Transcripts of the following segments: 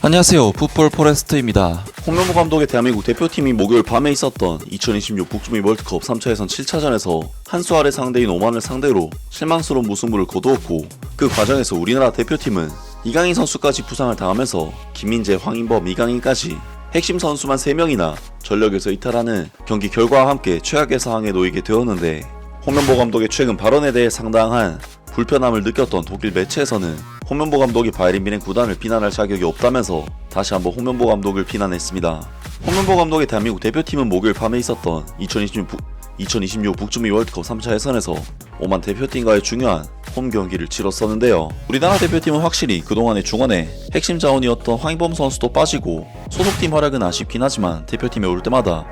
안녕하세요, 풋볼 포레스트입니다. 홍명보 감독의 대한민국 대표팀이 목요일 밤에 있었던 2026 북중미 월드컵 3차 예선 7차전에서 한수 아래 상대인 오만을 상대로 실망스러운 무승부를 거두었고, 그 과정에서 우리나라 대표팀은 이강인 선수까지 부상을 당하면서 김민재, 황인범, 이강인까지 핵심 선수만 3명이나 전력에서 이탈하는 경기 결과와 함께 최악의 상황에 놓이게 되었는데, 홍명보 감독의 최근 발언에 대해 상당한 불편함을 느꼈던 독일 매체에서는 홍명보 감독이 바이에른 뮌헨 구단을 비난할 자격이 없다면서 다시 한번 홍명보 감독을 비난했습니다. 홍명보 감독의 대한민국 대표팀은 목요일 밤에 있었던 2026 북중미 월드컵 3차 예선에서 오만 대표팀과의 중요한 홈 경기를 치렀었는데요. 우리나라 대표팀은 확실히 그동안의 중원의 핵심 자원이었던 황인범 선수도 빠지고 소속팀 활약은 아쉽긴 하지만 대표팀에 올 때마다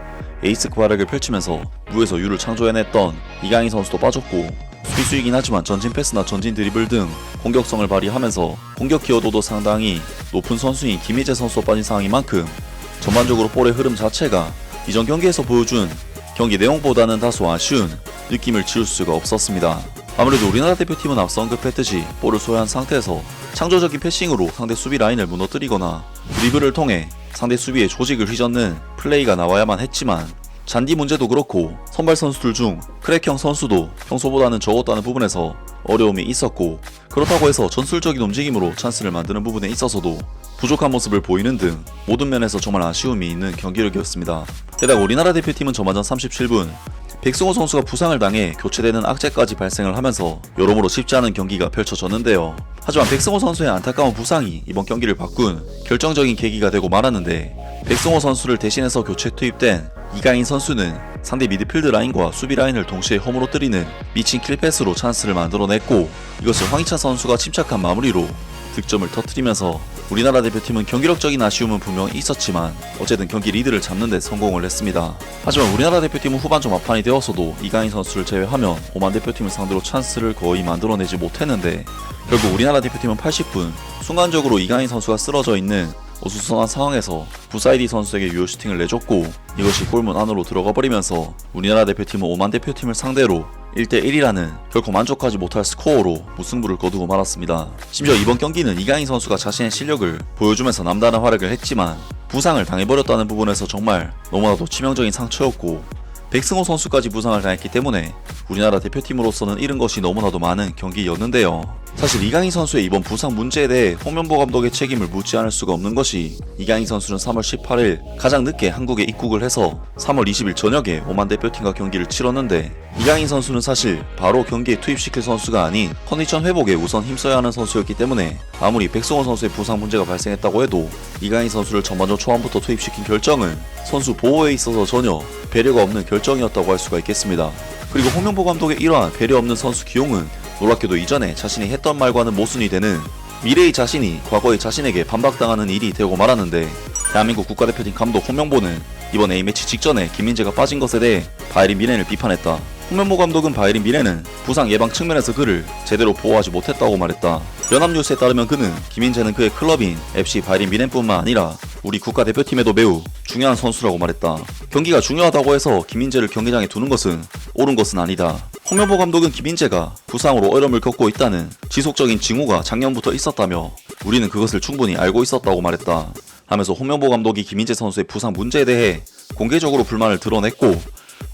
에이스 활약을 펼치면서 무에서 유를 창조해냈던 이강인 선수도 빠졌고, 수비수이긴 하지만 전진 패스나 전진 드리블 등 공격성을 발휘하면서 공격 기여도도 상당히 높은 선수인 김희재 선수도 빠진 상황인 만큼 전반적으로 볼의 흐름 자체가 이전 경기에서 보여준 경기 내용보다는 다소 아쉬운 느낌을 지울 수가 없었습니다. 아무래도 우리나라 대표팀은 앞서 언급했듯이 볼을 소유한 상태에서 창조적인 패싱으로 상대 수비 라인을 무너뜨리거나 드리블을 통해 상대 수비의 조직을 휘젓는 플레이가 나와야만 했지만, 잔디 문제도 그렇고 선발 선수들 중 크랙형 선수도 평소보다는 적었다는 부분에서 어려움이 있었고, 그렇다고 해서 전술적인 움직임으로 찬스를 만드는 부분에 있어서도 부족한 모습을 보이는 등 모든 면에서 정말 아쉬움이 있는 경기력이었습니다. 게다가 우리나라 대표팀은 전반전 37분 백승호 선수가 부상을 당해 교체되는 악재까지 발생을 하면서 여러모로 쉽지 않은 경기가 펼쳐졌는데요. 하지만 백승호 선수의 안타까운 부상이 이번 경기를 바꾼 결정적인 계기가 되고 말았는데, 백승호 선수를 대신해서 교체 투입된 이강인 선수는 상대 미드필드 라인과 수비 라인을 동시에 허물어뜨리는 미친 킬패스로 찬스를 만들어냈고, 이것을 황희찬 선수가 침착한 마무리로 득점을 터뜨리면서 우리나라 대표팀은 경기력적인 아쉬움은 분명히 있었지만 어쨌든 경기 리드를 잡는 데 성공을 했습니다. 하지만 우리나라 대표팀은 후반전 막판이 되어서도 이강인 선수를 제외하면 오만 대표팀을 상대로 찬스를 거의 만들어내지 못했는데, 결국 우리나라 대표팀은 80분 순간적으로 이강인 선수가 쓰러져 있는 어수선한 상황에서 부사이디 선수에게 유효 슈팅을 내줬고, 이것이 골문 안으로 들어가 버리면서 우리나라 대표팀은 오만 대표팀을 상대로 1대1이라는 결코 만족하지 못할 스코어로 무승부를 거두고 말았습니다. 심지어 이번 경기는 이강인 선수가 자신의 실력을 보여주면서 남다른 활약을 했지만 부상을 당해버렸다는 부분에서 정말 너무나도 치명적인 상처였고, 백승호 선수까지 부상을 당했기 때문에 우리나라 대표팀으로서는 잃은 것이 너무나도 많은 경기였는데요. 사실 이강인 선수의 이번 부상 문제에 대해 홍명보 감독의 책임을 묻지 않을 수가 없는 것이, 이강인 선수는 3월 18일 가장 늦게 한국에 입국을 해서 3월 20일 저녁에 오만 대표팀과 경기를 치렀는데, 이강인 선수는 사실 바로 경기에 투입시킬 선수가 아닌 컨디션 회복에 우선 힘써야 하는 선수였기 때문에 아무리 백승호 선수의 부상 문제가 발생했다고 해도 이강인 선수를 전반전 초반부터 투입시킨 결정은 선수 보호에 있어서 전혀 배려가 없는 결정이었다고 할 수가 있겠습니다. 그리고 홍명보 감독의 이러한 배려 없는 선수 기용은 놀랍게도 이전에 자신이 했던 말과는 모순이 되는 미래의 자신이 과거의 자신에게 반박당하는 일이 되고 말았는데, 대한민국 국가대표팀 감독 홍명보는 이번 A매치 직전에 김민재가 빠진 것에 대해 바이에른 뮌헨을 비판했다. 홍명보 감독은 바이에른 뮌헨은 부상 예방 측면에서 그를 제대로 보호하지 못했다고 말했다. 연합뉴스에 따르면 그는 김민재는 그의 클럽인 FC 바이에른 뮌헨뿐만 아니라 우리 국가대표팀에도 매우 중요한 선수라고 말했다. 경기가 중요하다고 해서 김민재를 경기장에 두는 것은 옳은 것은 아니다. 홍명보 감독은 김민재가 부상으로 어려움을 겪고 있다는 지속적인 징후가 작년부터 있었다며 우리는 그것을 충분히 알고 있었다고 말했다 하면서 홍명보 감독이 김민재 선수의 부상 문제에 대해 공개적으로 불만을 드러냈고,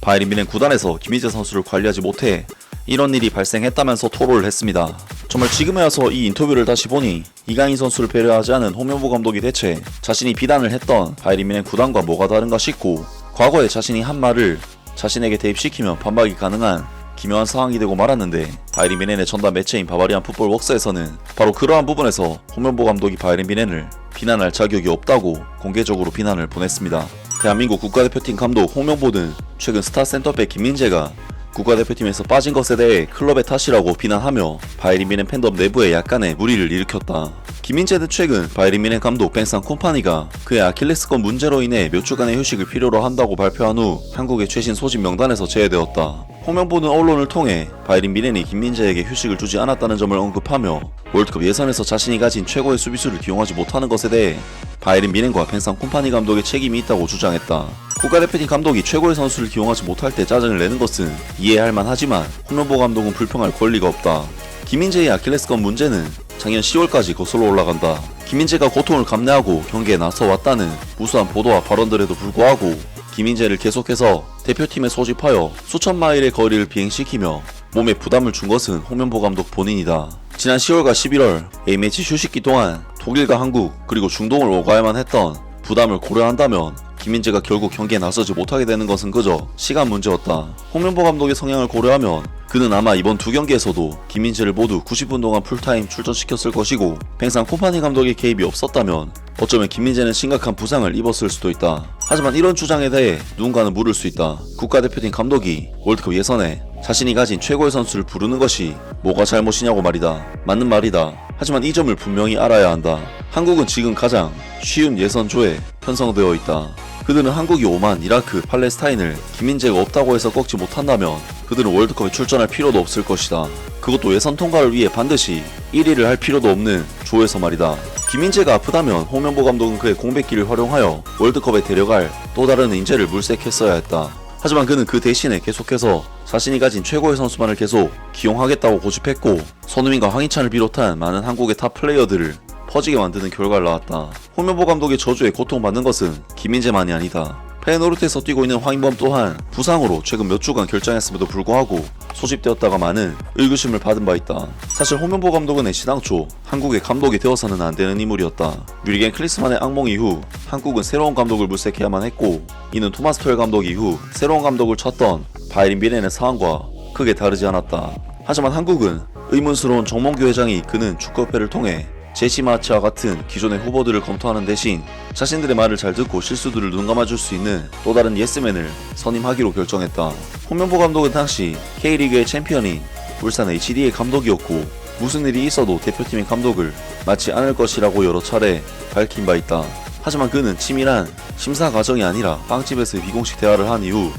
바이에른 뮌헨 구단에서 김민재 선수를 관리하지 못해 이런 일이 발생했다면서 토로를 했습니다. 정말 지금에 와서 이 인터뷰를 다시 보니 이강인 선수를 배려하지 않은 홍명보 감독이 대체 자신이 비난을 했던 바이에른 뮌헨 구단과 뭐가 다른가 싶고, 과거에 자신이 한 말을 자신에게 대입시키면 반박이 가능한 기묘한 상황이 되고 말았는데, 바이에른 뮌헨의 전담 매체인 바바리안 풋볼 웍스에서는 바로 그러한 부분에서 홍명보 감독이 바이에른 뮌헨을 비난할 자격이 없다고 공개적으로 비난을 보냈습니다. 대한민국 국가대표팀 감독 홍명보는 최근 스타 센터백 김민재가 국가대표팀에서 빠진 것에 대해 클럽의 탓이라고 비난하며 바이에른 뮌헨 팬덤 내부에 약간의 무리를 일으켰다. 김민재는 최근 바이에른 뮌헨 감독 벤상 콤파니가 그의 아킬레스건 문제로 인해 몇 주간의 휴식을 필요로 한다고 발표한 후 한국의 최신 소집 명단에서 제외되었다. 홍명보는 언론을 통해 바이에른 뮌헨이 김민재에게 휴식을 주지 않았다는 점을 언급하며 월드컵 예선에서 자신이 가진 최고의 수비수를 기용하지 못하는 것에 대해 바이에른 뮌헨과 벤상 콤파니 감독의 책임이 있다고 주장했다. 국가대표팀 감독이 최고의 선수를 기용하지 못할 때 짜증을 내는 것은 이해할 만하지만 홍명보 감독은 불평할 권리가 없다. 김민재의 아킬레스건 문제는 작년 10월까지 거슬러 올라간다. 김민재가 고통을 감내하고 경기에 나서왔다는 무수한 보도와 발언들에도 불구하고 김민재를 계속해서 대표팀에 소집하여 수천 마일의 거리를 비행시키며 몸에 부담을 준 것은 홍명보 감독 본인이다. 지난 10월과 11월 A매치 휴식기 동안 독일과 한국 그리고 중동을 오가야만 했던 부담을 고려한다면 김민재가 결국 경기에 나서지 못하게 되는 것은 그저 시간 문제였다. 홍명보 감독의 성향을 고려하면 그는 아마 이번 두 경기에서도 김민재를 모두 90분 동안 풀타임 출전시켰을 것이고 팽상 콤파니 감독의 개입이 없었다면 어쩌면 김민재는 심각한 부상을 입었을 수도 있다. 하지만 이런 주장에 대해 누군가는 물을 수 있다. 국가대표팀 감독이 월드컵 예선에 자신이 가진 최고의 선수를 부르는 것이 뭐가 잘못이냐고 말이다. 맞는 말이다. 하지만 이 점을 분명히 알아야 한다. 한국은 지금 가장 쉬운 예선조에 편성되어 있다. 그들은 한국이 오만, 이라크, 팔레스타인을 김민재가 없다고 해서 꺾지 못한다면 그들은 월드컵에 출전할 필요도 없을 것이다. 그것도 예선 통과를 위해 반드시 1위를 할 필요도 없는 조에서 말이다. 김민재가 아프다면 홍명보 감독은 그의 공백기를 활용하여 월드컵에 데려갈 또 다른 인재를 물색했어야 했다. 하지만 그는 그 대신에 계속해서 자신이 가진 최고의 선수만을 계속 기용하겠다고 고집했고 손흥민과 황희찬을 비롯한 많은 한국의 탑 플레이어들을 퍼지게 만드는 결과를 낳았다. 홍명보 감독의 저주에 고통받는 것은 김민재만이 아니다. 페노르트에서 뛰고 있는 황인범 또한 부상으로 최근 몇 주간 결장했음에도 불구하고 소집되었다가 많은 의구심을 받은 바 있다. 사실 홍명보 감독은 애시당초 한국의 감독이 되어서는 안 되는 인물이었다. 류리겐 클리스만의 악몽 이후 한국은 새로운 감독을 물색해야만 했고 이는 토마스 투엘 감독 이후 새로운 감독을 찾던 바이린 미넨의 상황과 크게 다르지 않았다. 하지만 한국은 의문스러운 정몽규 회장이 이끄는 축구협회를 통해 제시 마치와 같은 기존의 후보들을 검토하는 대신 자신들의 말을 잘 듣고 실수들을 눈감아줄 수 있는 또 다른 예스맨을 선임하기로 결정했다. 홍명보 감독은 당시 K리그의 챔피언인 울산 HD의 감독이었고 무슨 일이 있어도 대표팀의 감독을 맡지 않을 것이라고 여러 차례 밝힌 바 있다. 하지만 그는 치밀한 심사 과정이 아니라 빵집에서 비공식 대화를 한 이후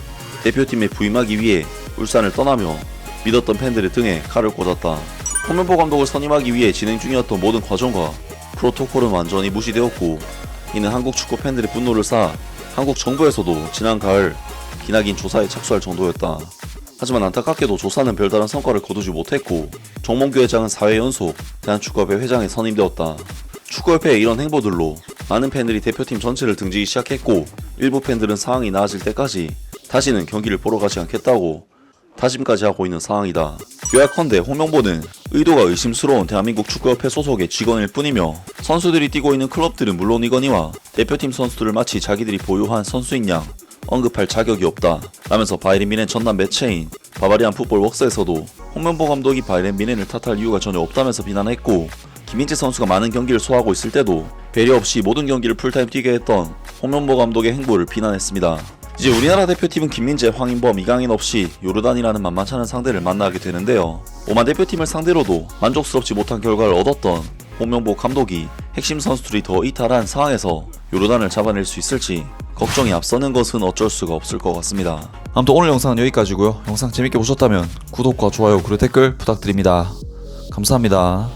대표팀에 부임하기 위해 울산을 떠나며 믿었던 팬들의 등에 칼을 꽂았다. 홍명보 감독을 선임하기 위해 진행 중이었던 모든 과정과 프로토콜은 완전히 무시되었고 이는 한국 축구 팬들의 분노를 사 한국 정부에서도 지난 가을 기나긴 조사에 착수할 정도였다. 하지만 안타깝게도 조사는 별다른 성과를 거두지 못했고 정몽규 회장은 4회 연속 대한축구협회 회장에 선임되었다. 축구협회의 이런 행보들로 많은 팬들이 대표팀 전체를 등지기 시작했고 일부 팬들은 상황이 나아질 때까지 다시는 경기를 보러 가지 않겠다고 다짐까지 하고 있는 상황이다. 요약컨대 홍명보는 의도가 의심스러운 대한민국 축구협회 소속의 직원일 뿐이며 선수들이 뛰고 있는 클럽들은 물론이거니와 대표팀 선수들을 마치 자기들이 보유한 선수인 양 언급할 자격이 없다 라면서 바이른 미넨 전남 매체인 바바리안 풋볼 웍스에서도 홍명보 감독이 바이른 미넨을 탓할 이유가 전혀 없다면서 비난했고 김민재 선수가 많은 경기를 소화하고 있을 때도 배려 없이 모든 경기를 풀타임 뛰게 했던 홍명보 감독의 행보를 비난했습니다. 이제 우리나라 대표팀은 김민재, 황인범, 이강인 없이 요르단이라는 만만치 않은 상대를 만나게 되는데요. 오만 대표팀을 상대로도 만족스럽지 못한 결과를 얻었던 홍명보 감독이 핵심 선수들이 더 이탈한 상황에서 요르단을 잡아낼 수 있을지 걱정이 앞서는 것은 어쩔 수가 없을 것 같습니다. 아무튼 오늘 영상은 여기까지고요. 영상 재밌게 보셨다면 구독과 좋아요 그리고 댓글 부탁드립니다. 감사합니다.